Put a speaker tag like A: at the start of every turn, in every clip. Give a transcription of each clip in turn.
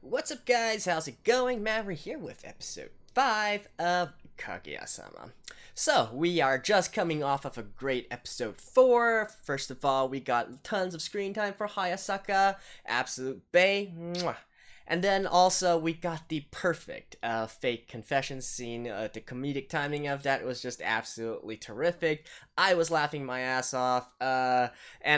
A: What's up, guys? How's it going? Maverick here with episode 5 of Kaguya-sama. So, we are just coming off of a great episode 4. First of all, we got tons of screen time for Hayasaka. Absolute bae. Mwah. And then also, we got the perfect fake confession scene. The comedic timing of that was just absolutely terrific. I was laughing my ass off, and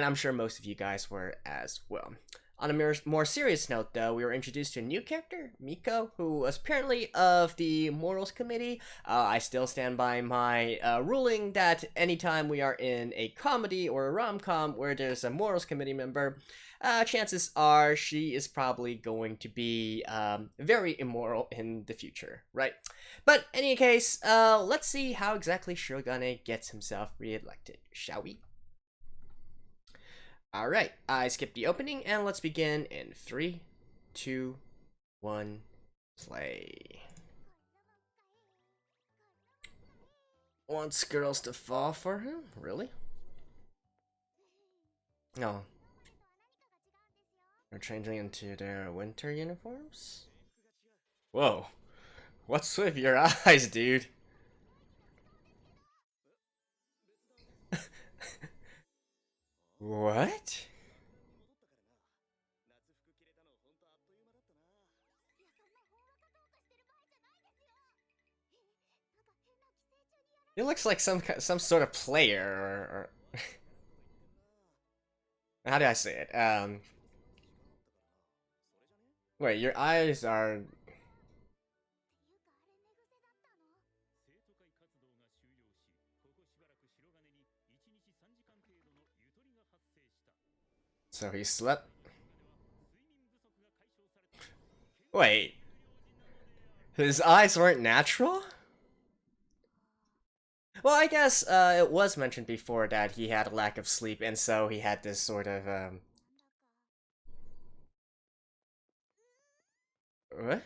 A: I'm sure most of you guys were as well. On a more serious note, though, we were introduced to a new character, Miko, who was apparently of the Morals Committee. I still stand by my ruling that anytime we are in a comedy or a rom-com where there's a Morals Committee member, chances are she is probably going to be very immoral in the future, right? But in any case, let's see how exactly Shirogane gets himself re-elected, shall we? Alright, I skipped the opening, and let's begin in 3, 2, 1, play. Wants girls to fall for him? Really? No. They're changing into their winter uniforms? Whoa. What's with your eyes, dude? What? He looks like some sort of player, or how do I say it? Wait, your eyes are. So he slept. Wait, his eyes weren't natural? Well, I guess it was mentioned before that he had a lack of sleep, and so he had this sort of what?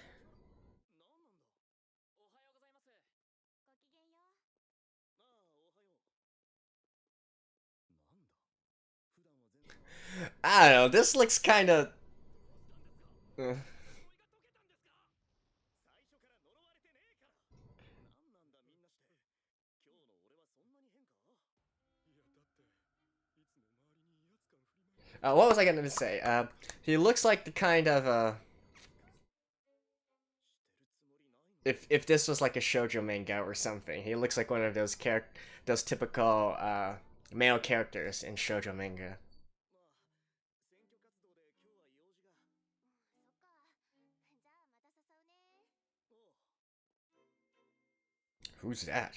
A: I don't know. This looks kind of. What was I gonna say? He looks like the kind of if this was like a shoujo manga or something, he looks like one of those typical male characters in shoujo manga. Who's that?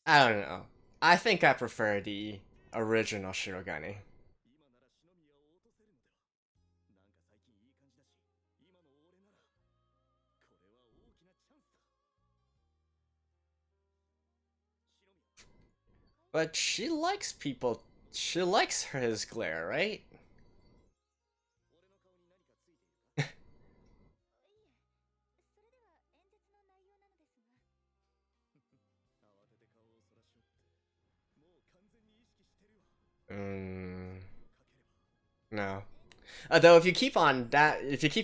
A: I don't know. I think I prefer the original Shirogane. But she likes people. She likes his glare, right? Mm, no. Though if you keep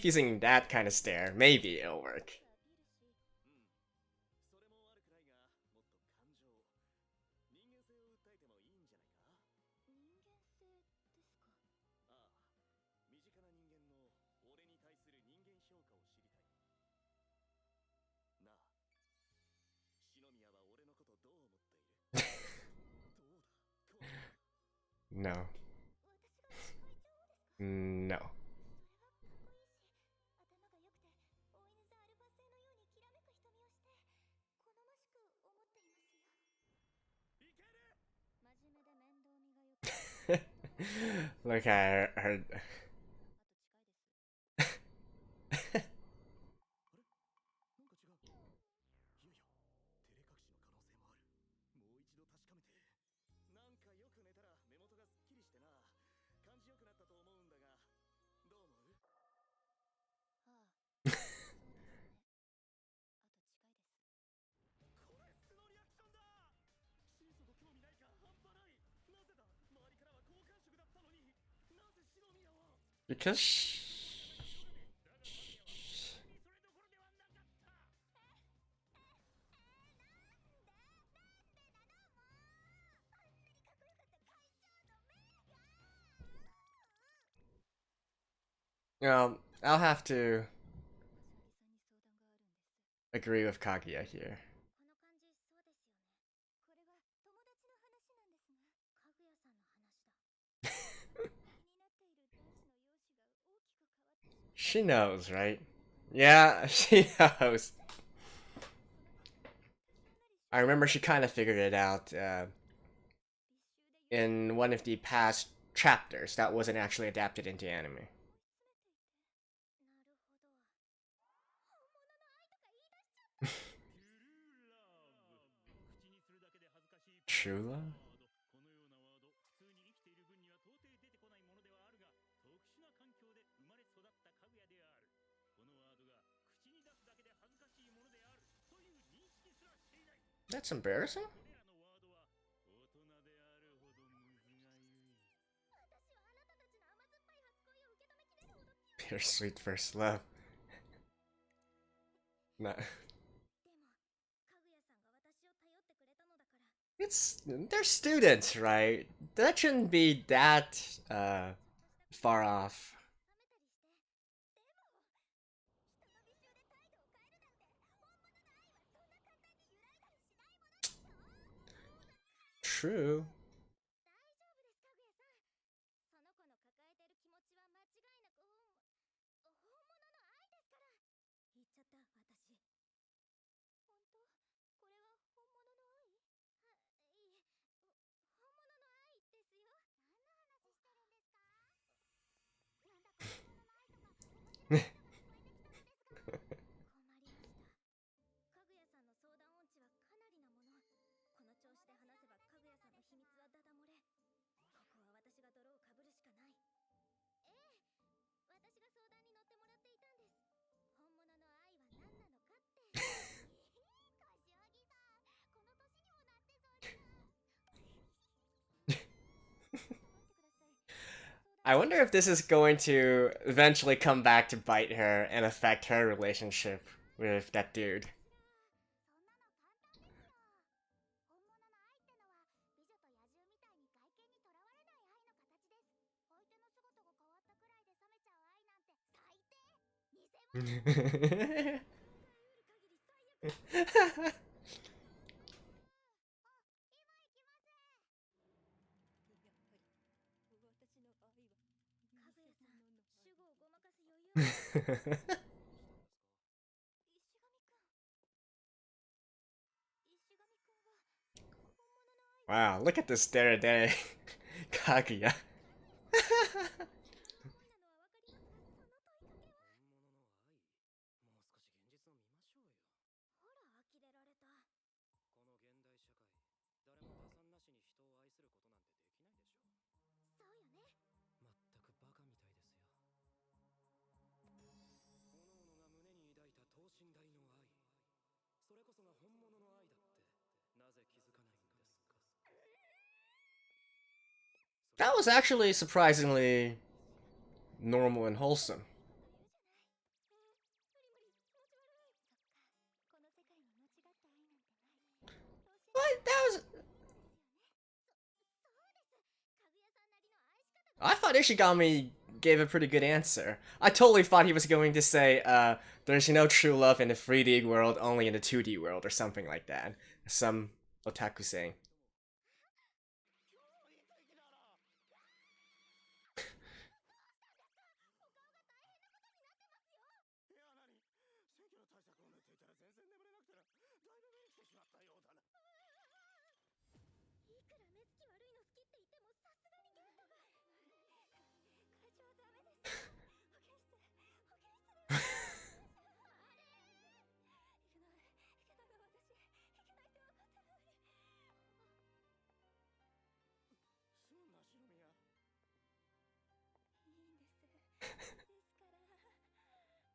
A: using that kind of stare, maybe it'll work. No. No. Look at her. Because I'll have to agree with Kaguya here. She knows, right? Yeah, she knows. I remember she kind of figured it out in one of the past chapters that wasn't actually adapted into anime. True love? That's embarrassing. Bittersweet first love. No. They're students, right? That shouldn't be that far off. True. I wonder if this is going to eventually come back to bite her and affect her relationship with that dude. Wow, look at this Deredere Kaguya. That was actually surprisingly normal and wholesome. What? That was. I thought Ishigami gave a pretty good answer. I totally thought he was going to say, there's no true love in the 3D world, only in the 2D world, or something like that. Some otaku saying.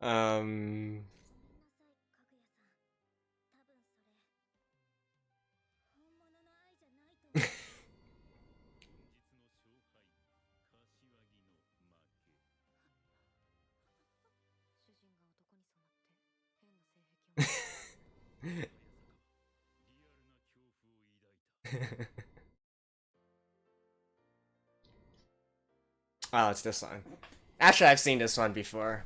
A: um. Oh, it's this one. Actually, I've seen this one before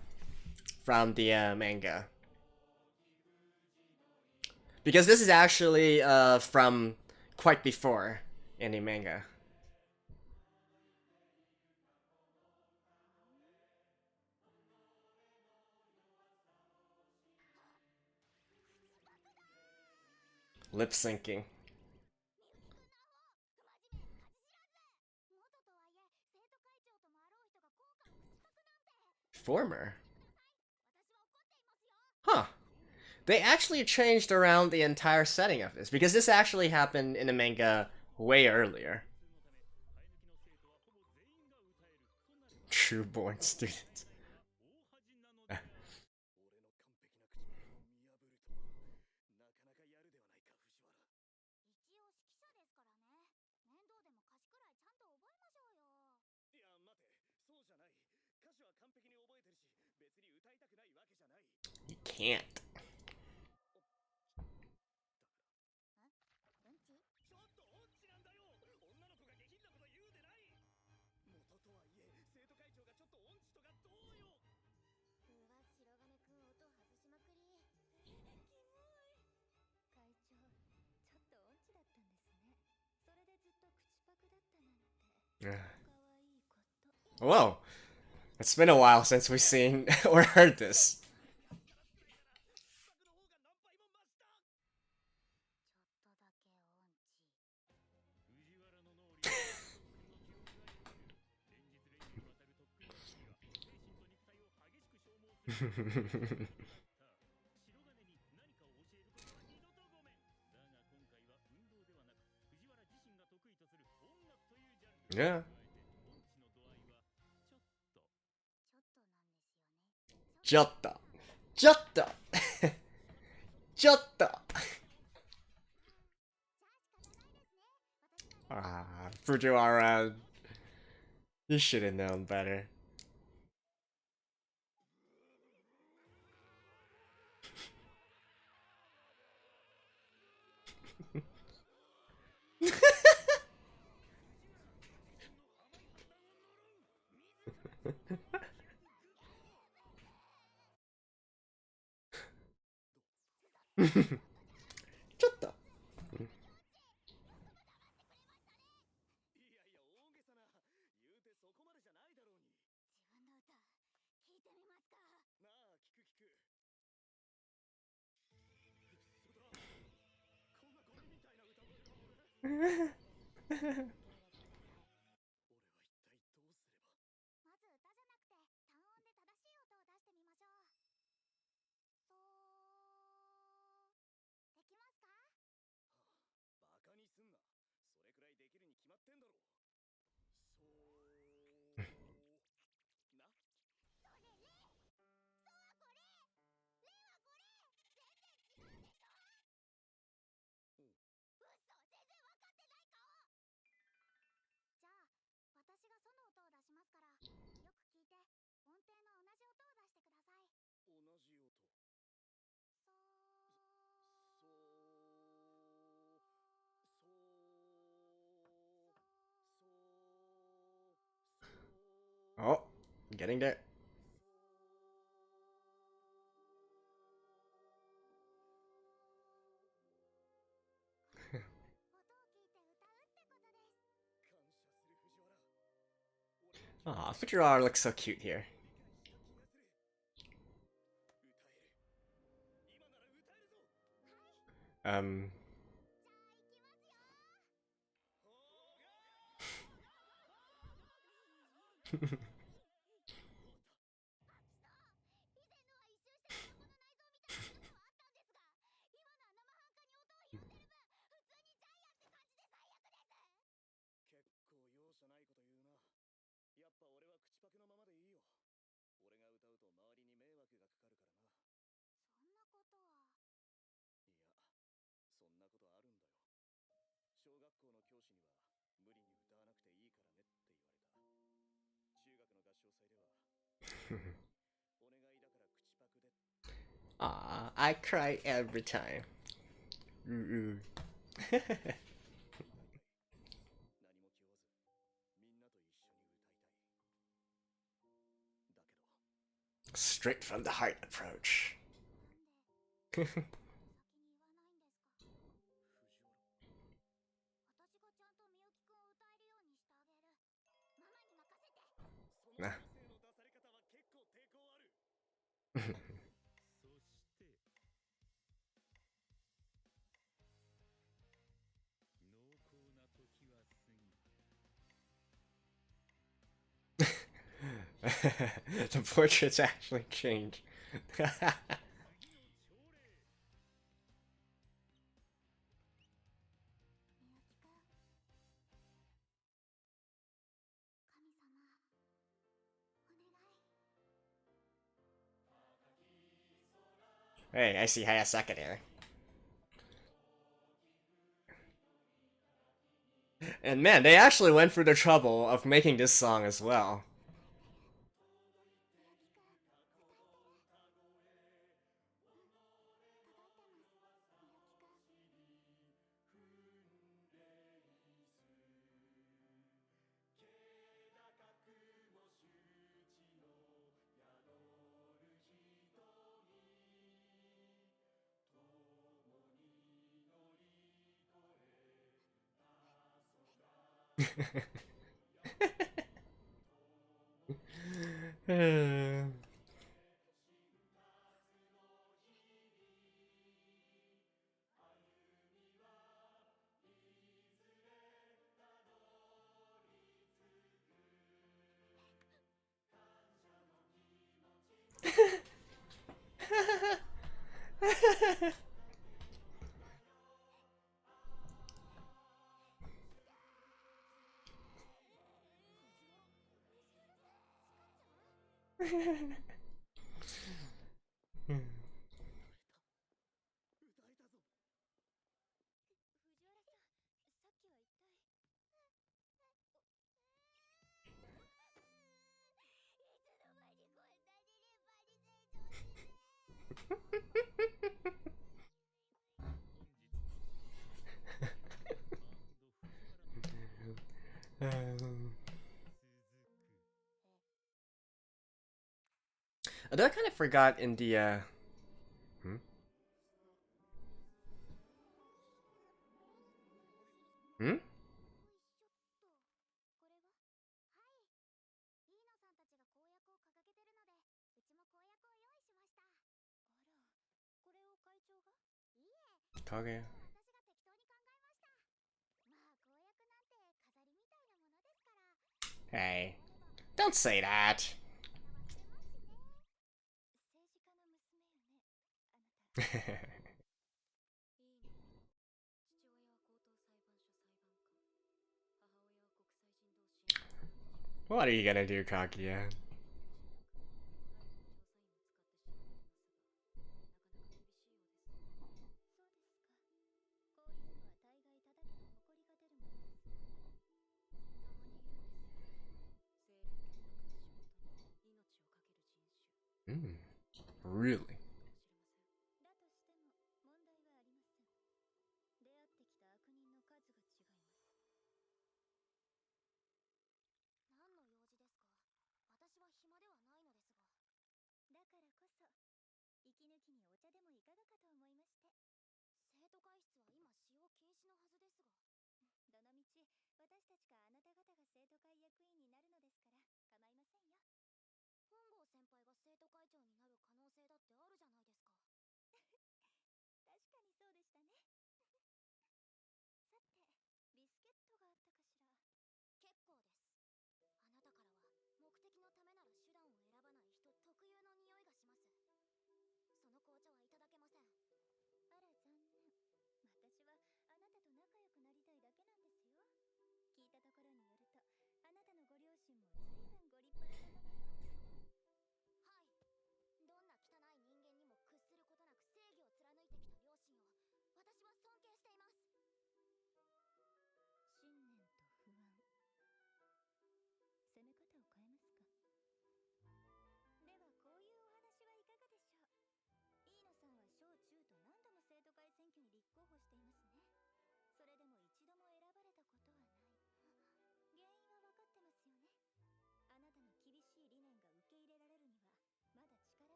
A: from the manga. Because this is actually from quite before in the manga. Lip syncing. Former? Huh. They actually changed around the entire setting of this because this actually happened in the manga way earlier. True born student. You can't. Whoa. It's been a while since we've seen or heard this. Yeah. Jotto. Jotto. Jotto. Ah, Fujiwara. You should have known better. Jotto. Oh, getting there. Aw, Fujiwara looks so cute here. Um. Aw, I cry every time. Ooh. Straight from the heart approach. Nah. The portraits actually change. Hey, I see Hayasaka there. And man, they actually went through the trouble of making this song as well. Although I kind of forgot in the hmm? Hmm? Kaguya. Hey, don't say that. What are you gonna do, Kaguya? Mm, really?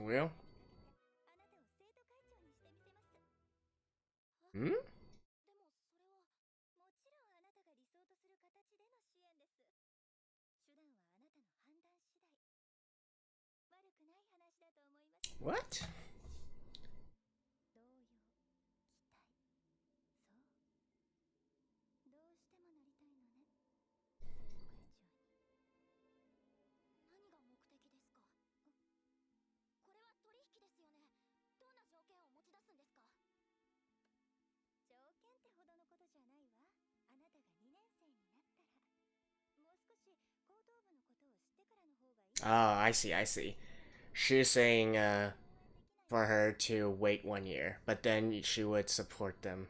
A: Well. Hmm? What? Oh, I see, I see. She's saying, for her to wait 1 year, but then she would support them.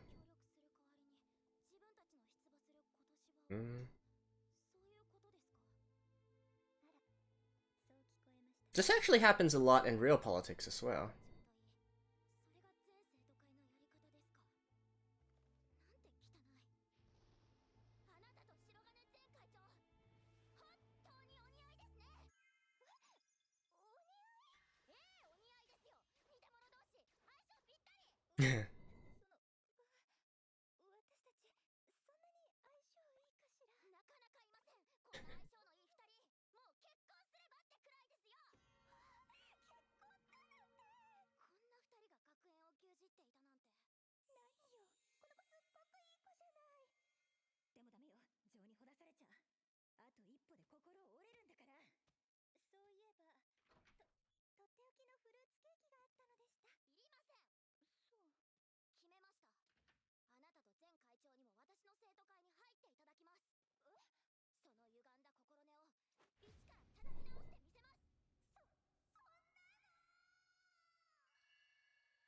A: Mm. This actually happens a lot in real politics as well.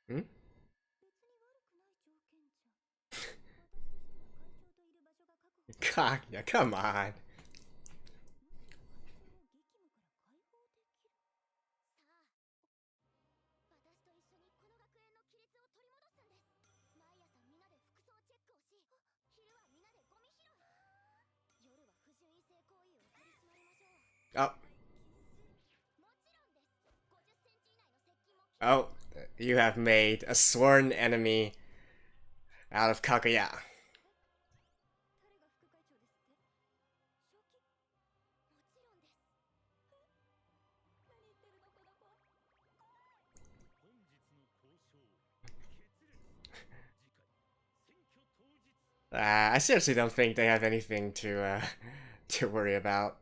A: Hmm? Kaguya, come on. Oh. Oh, you have made a sworn enemy out of Kaguya. I seriously don't think they have anything to to worry about.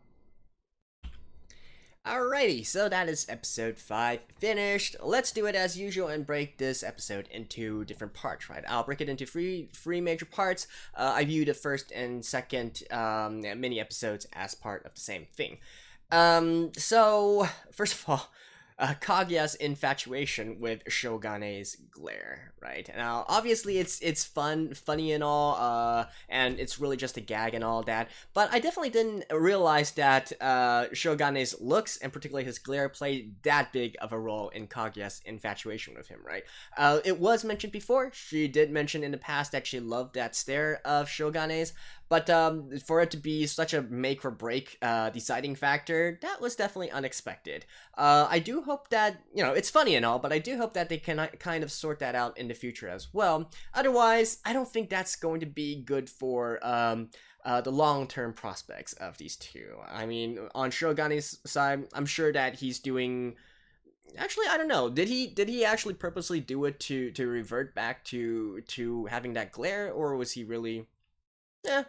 A: Alrighty, so that is episode 5 finished. Let's do it as usual and break this episode into different parts, right? I'll break it into three major parts. I view the first and second mini episodes as part of the same thing. So, first of all, Kaguya's infatuation with Shogane's glare, right? Now, obviously, it's funny and all, and it's really just a gag and all that. But I definitely didn't realize that Shogane's looks and particularly his glare played that big of a role in Kaguya's infatuation with him, right? It was mentioned before. She did mention in the past that she loved that stare of Shogane's. But for it to be such a make or break deciding factor, that was definitely unexpected. I do hope that, it's funny and all, but I do hope that they can kind of sort that out in the future as well. Otherwise, I don't think that's going to be good for the long-term prospects of these two. I mean, on Shogane's side, I'm sure that he's doing. Actually, I don't know. Did he actually purposely do it to revert back to having that glare, or was he really? Yeah,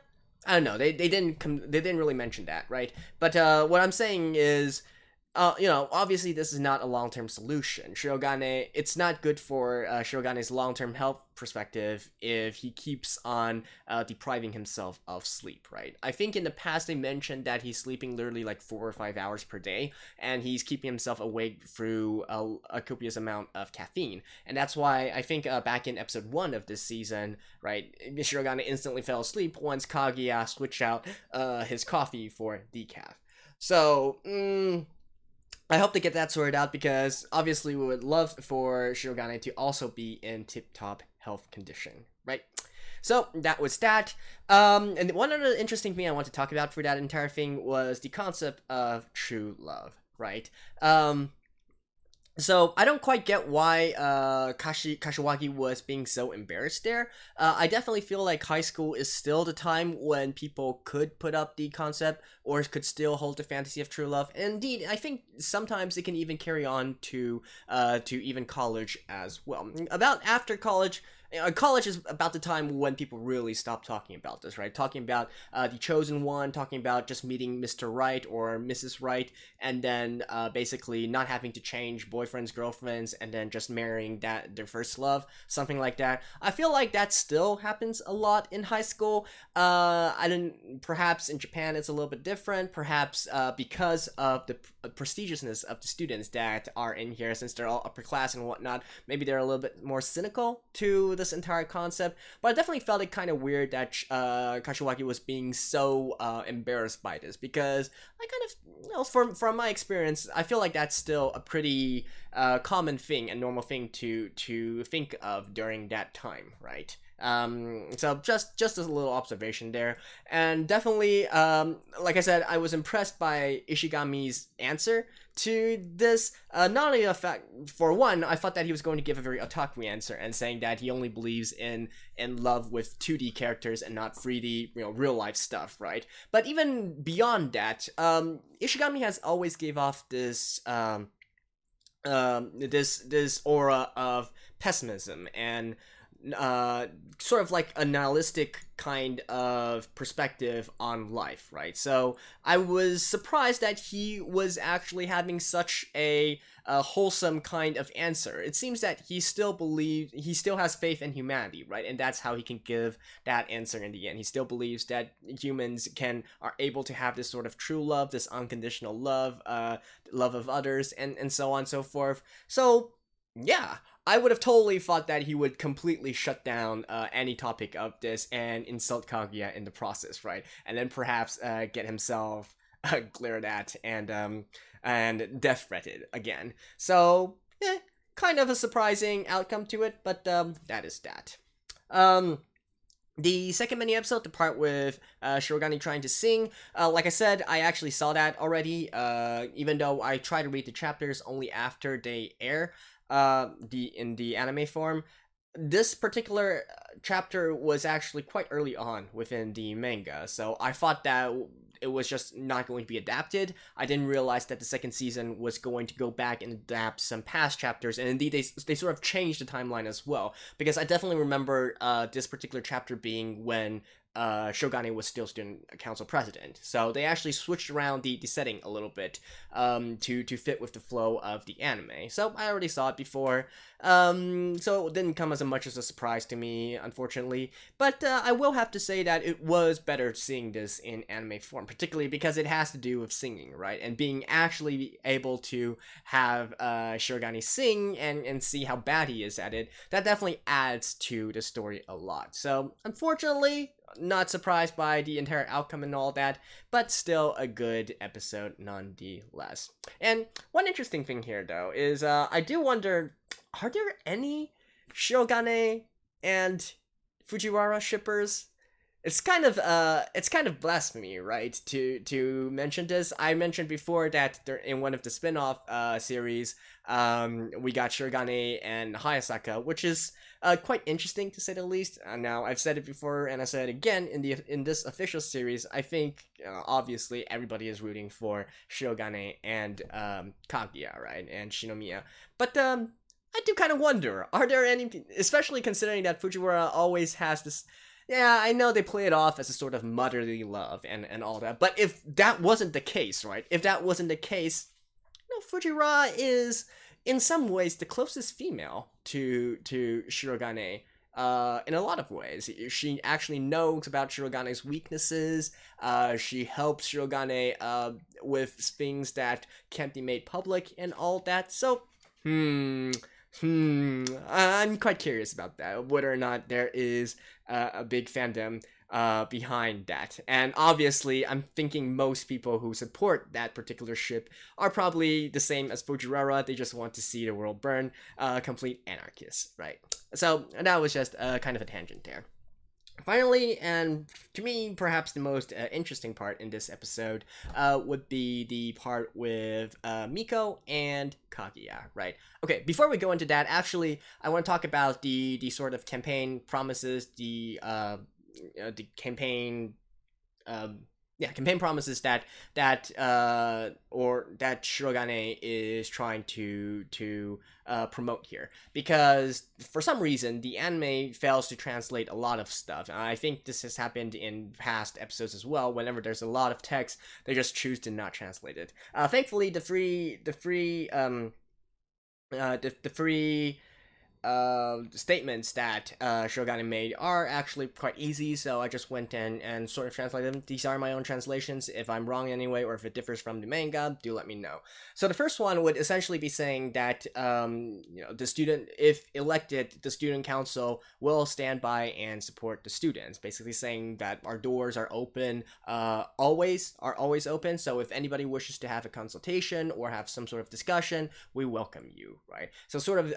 A: I don't know. They didn't really mention that, right? But what I'm saying is, obviously this is not a long term solution. Shirogane, it's not good for Shirogane's long term health perspective if he keeps on depriving himself of sleep, right? I think in the past they mentioned that he's sleeping literally like 4 or 5 hours per day, and he's keeping himself awake through a copious amount of caffeine, and that's why I think back in episode 1 of this season, right, Shirogane instantly fell asleep once Kaguya switched out his coffee for decaf. So, I hope to get that sorted out because obviously we would love for Shirogane to also be in tip-top health condition, right? So that was that. And one other interesting thing I want to talk about for that entire thing was the concept of true love, right? So I don't quite get why Kashiwagi was being so embarrassed there. I definitely feel like high school is still the time when people could put up the concept or could still hold the fantasy of true love. And indeed, I think sometimes it can even carry on to even college as well. About after college. College is about the time when people really stop talking about this, right? Talking about the chosen one, talking about just meeting Mr. Right or Mrs. Right, and then basically not having to change boyfriends, girlfriends, and then just marrying their first love, something like that. I feel like that still happens a lot in high school. I don't. Perhaps in Japan it's a little bit different. Perhaps because of the prestigiousness of the students that are in here, since they're all upper class and whatnot, maybe they're a little bit more cynical to this entire concept. But I definitely felt it kind of weird that Kashiwagi was being so embarrassed by this, because I kind of, from my experience, I feel like that's still a pretty common thing, a normal thing to think of during that time, right? So just a little observation there, and definitely, like I said, I was impressed by Ishigami's answer to this. Not only the fact, for one, I thought that he was going to give a very otaku answer and saying that he only believes in love with 2D characters and not 3D, real life stuff, right? But even beyond that, Ishigami has always gave off this this aura of pessimism and sort of like a nihilistic kind of perspective on life, right? So I was surprised that he was actually having such a wholesome kind of answer. It seems that he still has faith in humanity, right? And that's how he can give that answer in the end. He still believes that humans are able to have this sort of true love, this unconditional love, love of others, and so on and so forth. So yeah, I would have totally thought that he would completely shut down any topic of this and insult Kaguya in the process, right? And then perhaps get himself glared at and death threatened again. So, kind of a surprising outcome to it, but that is that. The second mini episode, the part with Shirogane trying to sing, like I said, I actually saw that already, even though I try to read the chapters only after they air in the anime form. This particular chapter was actually quite early on within the manga, so I thought that it was just not going to be adapted. I didn't realize that the second season was going to go back and adapt some past chapters, and indeed they sort of changed the timeline as well, because I definitely remember this particular chapter being when Shogane was still student council president. So they actually switched around the setting a little bit to fit with the flow of the anime. So I already saw it before, so it didn't come as much as a surprise to me, unfortunately. But I will have to say that it was better seeing this in anime form, particularly because it has to do with singing, right? And being actually able to have Shirogane sing and see how bad he is at it, that definitely adds to the story a lot. So unfortunately, not surprised by the entire outcome and all that, but still a good episode nonetheless. And one interesting thing here, though, is I do wonder, are there any Shirogane and Fujiwara shippers? It's kind of blasphemy, right? To mention this. I mentioned before that in one of the spin-off series, we got Shirogane and Hayasaka, which is quite interesting to say the least. Now I've said it before and I said it again in this official series. I think obviously everybody is rooting for Shirogane and Kaguya, right, and Shinomiya, but I do kind of wonder, are there any, especially considering that Fujiwara always has this. Yeah, I know they play it off as a sort of motherly love and all that, but if that wasn't the case, right? If that wasn't the case, Fujiwara is in some ways the closest female to Shirogane. In a lot of ways, she actually knows about Shirogane's weaknesses. She helps Shirogane with things that can't be made public and all that. So, I'm quite curious about that, whether or not there is a big fandom behind that. And obviously, I'm thinking most people who support that particular ship are probably the same as Fujiwara. They just want to see the world burn, complete anarchists, right? So that was just kind of a tangent there. Finally, and to me, perhaps the most interesting part in this episode would be the part with Miko and Kaguya, right? Okay, before we go into that, actually, I want to talk about the sort of campaign promises, the campaign um, campaign promises that Shirogane is trying to promote here, because for some reason the anime fails to translate a lot of stuff. I think this has happened in past episodes as well. Whenever there's a lot of text, they just choose to not translate it. Thankfully, the free statements that Shogane made are actually quite easy, so I just went and sort of translated them. These are my own translations. If I'm wrong anyway, or if it differs from the manga, do let me know. So the first one would essentially be saying that the student, if elected, the student council will stand by and support the students. Basically saying that our doors are open, always open. So if anybody wishes to have a consultation or have some sort of discussion, we welcome you, right? So sort of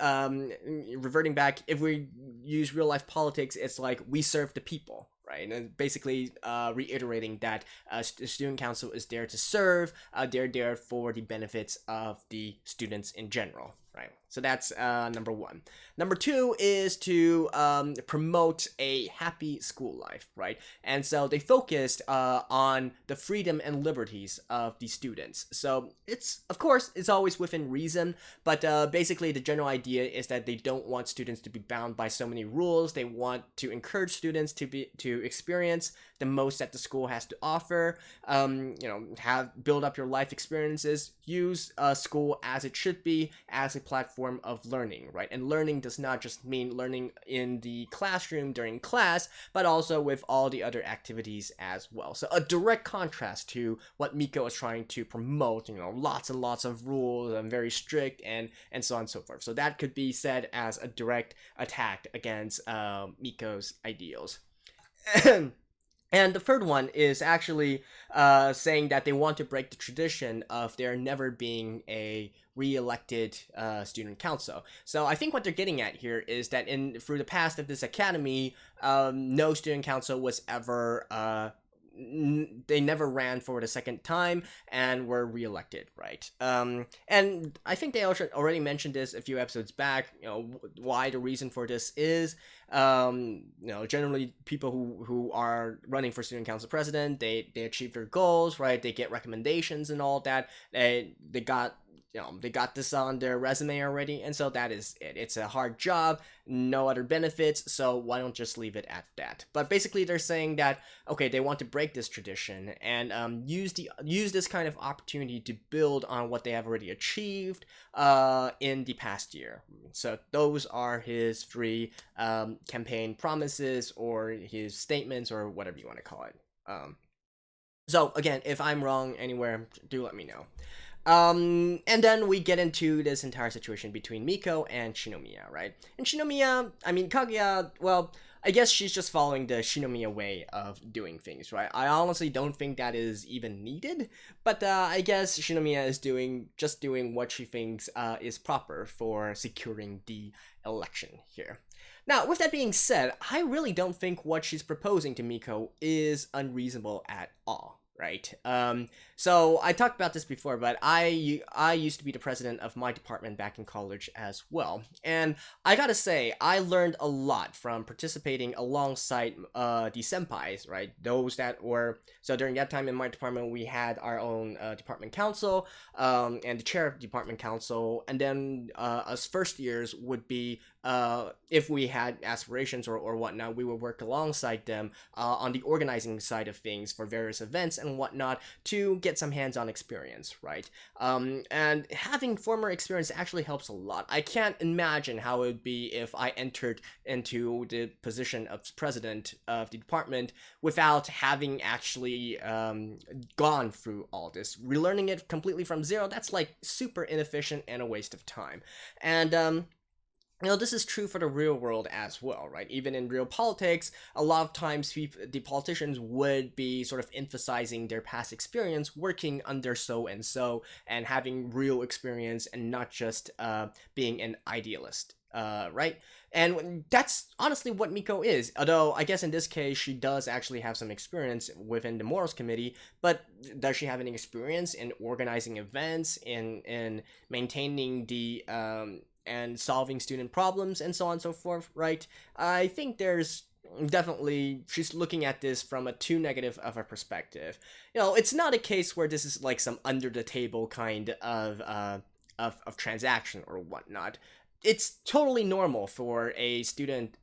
A: reverting back, if we use real life politics, it's like we serve the people, right? And basically reiterating that the student council is there to serve, they're there for the benefits of the students in general, right? So that's number one. Number two is to promote a happy school life, right? And so they focused on the freedom and liberties of the students. So it's, of course, it's always within reason, but basically the general idea is that they don't want students to be bound by so many rules. They want to encourage students to experience the most that the school has to offer. Build up your life experiences. Use school as it should be, as a platform of learning, right? And learning does not just mean learning in the classroom during class, but also with all the other activities as well. So a direct contrast to what Miko is trying to promote, lots and lots of rules and very strict and so on and so forth. So that could be said as a direct attack against Miko's ideals. And the third one is actually saying that they want to break the tradition of there never being a re-elected student council. So I think what they're getting at here is that through the past of this academy, no student council was ever they never ran for the second time and were reelected, right? And I think they also already mentioned this a few episodes back. Why the reason for this is, generally people who are running for student council president, they achieve their goals, right? They get recommendations and all that. They got this on their resume already, and so that is it. It's a hard job, no other benefits, so why don't just leave it at that? But basically they're saying that, okay, they want to break this tradition and use this kind of opportunity to build on what they have already achieved in the past year. So those are his three campaign promises, or his statements, or whatever you want to call it. So again, if I'm wrong anywhere, do let me know. And then we get into this entire situation between Miko and Shinomiya, right? And Kaguya, well, I guess she's just following the Shinomiya way of doing things, right? I honestly don't think that is even needed, but I guess Shinomiya is doing what she thinks is proper for securing the election here. Now, with that being said, I really don't think what she's proposing to Miko is unreasonable at all. Right. So I talked about this before, but I used to be the president of my department back in college as well, and I gotta say I learned a lot from participating alongside the senpais, right? Those that were, so during that time in my department we had our own department council, and the chair of the department council, and then us first years would be, if we had aspirations or whatnot, we would work alongside them on the organizing side of things for various events and whatnot to get some hands-on experience, right? And having former experience actually helps a lot. I can't imagine how it would be if I entered into the position of president of the department without having actually gone through all this. Relearning it completely from zero, that's like super inefficient and a waste of time. And this is true for the real world as well, right? Even in real politics, a lot of times the politicians would be sort of emphasizing their past experience working under so-and-so and having real experience and not just being an idealist, right? And that's honestly what Miko is. Although, I guess in this case, she does actually have some experience within the Morals Committee, but does she have any experience in organizing events, in maintaining the, and solving student problems, and so on and so forth, right? I think there's definitely she's looking at this from a too negative of a perspective. It's not a case where this is like some under the table kind of transaction or whatnot. It's totally normal for a student,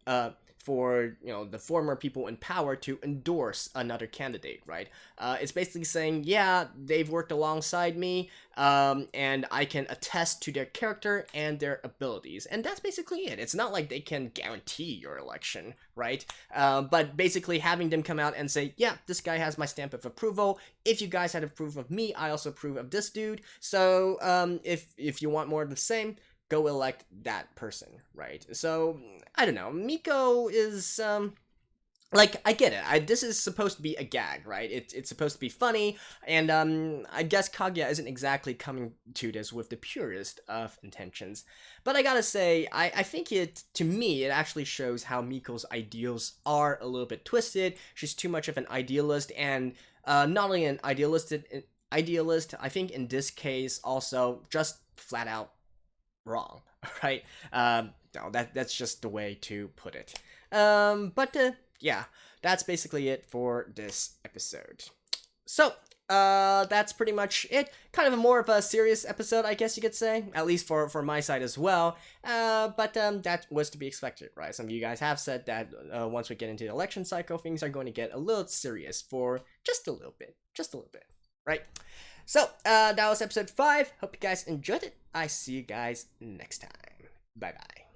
A: for the former people in power to endorse another candidate, right? It's basically saying, yeah, they've worked alongside me, and I can attest to their character and their abilities, and that's basically it. It's not like they can guarantee your election, right? But basically having them come out and say, yeah, this guy has my stamp of approval. If you guys had approve of me, I also approve of this dude. So if you want more of the same, go elect that person, right? So I don't know. Miko is like, I get it. This is supposed to be a gag, right? It's supposed to be funny, and I guess Kaguya isn't exactly coming to this with the purest of intentions. But I gotta say, I think to me, it actually shows how Miko's ideals are a little bit twisted. She's too much of an idealist, and not only an idealist, I think in this case also just flat out wrong, right? No, that's just the way to put it. But yeah, that's basically it for this episode. So, that's pretty much it. Kind of more of a serious episode, I guess you could say, at least for my side as well. But that was to be expected, right? Some of you guys have said that once we get into the election cycle, things are going to get a little serious for just a little bit, right? So, that was episode 5. Hope you guys enjoyed it. I see you guys next time. Bye-bye.